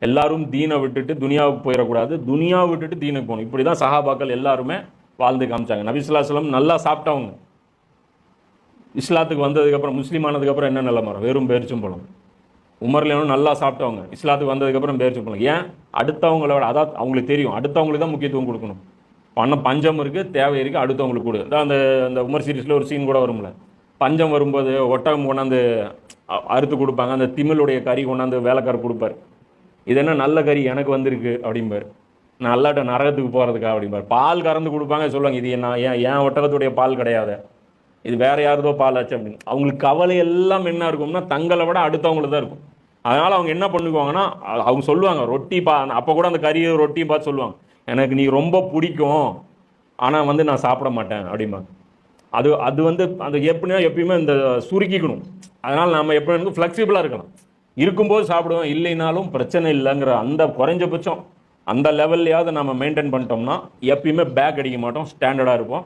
எல்லாரும் தீனை விட்டுட்டு துனியாவுக்கு போயிடக்கூடாது, துனியாவை விட்டுட்டு தீனுக்கு போகணும். இப்படி தான் சஹாபாக்கள் எல்லாருமே வாழ்ந்து காமிச்சாங்க. நபி ஸல்லல்லாஹு அலைஹி வஸல்லம் நல்லா சாப்பிட்டவங்க. இஸ்லாத்துக்கு வந்ததுக்கப்புறம், முஸ்லீம் ஆனதுக்கப்புறம் என்ன நிலைமை வரும்? வெறும் பேரிச்சம்பழம். உமர்லேயும் நல்லா சாப்பிட்டவங்க, இஸ்லாத்துக்கு வந்ததுக்கப்புறம் பேரிச்சம்பழம். ஏன்? அடுத்தவங்களோட, அதான் அவங்களுக்கு தெரியும், அடுத்தவங்களுக்கு தான் முக்கியத்துவம் கொடுக்கணும். பணம் பஞ்சம் இருக்குது, தேவை இருக்குது, அடுத்தவங்களுக்கு கொடு. அதான் அந்த அந்த உமர் சீரிஸில் ஒரு சீன் கூட வரும்ல, பஞ்சம் வரும்போது ஒட்டகம் கொண்டாந்து அறுத்து கொடுப்பாங்க, அந்த திமிழுடைய கறி கொண்டாந்து வேலைக்காரர் கொடுப்பார். இது என்ன நல்ல கறி எனக்கு வந்திருக்கு அப்படிம்பார். நான் நல்லாட்ட நரகத்துக்கு போகிறதுக்கா அப்படிம்பார். பால் கறந்து கொடுப்பாங்க, சொல்லுவாங்க இது என்ன ஏன் ஒட்டகத்துடைய பால் கிடையாது, இது வேற யாருதோ பால் ஆச்சு அப்படின்னு. அவங்களுக்கு கவலை எல்லாம் என்ன இருக்கும்னா தங்களை விட அடுத்தவங்களுக்கு தான் இருக்கும். அதனால் அவங்க என்ன பண்ணுவாங்கன்னா, அவங்க சொல்லுவாங்க ரொட்டி அப்போ கூட அந்த கறி ரொட்டி பார்த்து சொல்லுவாங்க, எனக்கு நீ ரொம்ப பிடிக்கும், ஆனால் வந்து நான் சாப்பிட மாட்டேன் அப்படிம்பாங்க. அது அது வந்து அந்த எப்படின்னா எப்பயுமே இந்த சுருக்கிக்கணும். அதனால் நம்ம எப்படி ஃப்ளெக்சிபிளாக இருக்கலாம். இருக்கும்போது சாப்பிடுவோம், இல்லைனாலும் பிரச்சனை இல்லைங்கிற அந்த குறைஞ்சபட்சம் அந்த லெவல்லையாவது நம்ம மெயின்டைன் பண்ணிட்டோம்னா எப்பயுமே பேக் அடிக்க மாட்டோம், ஸ்டாண்டர்டாக இருப்போம்.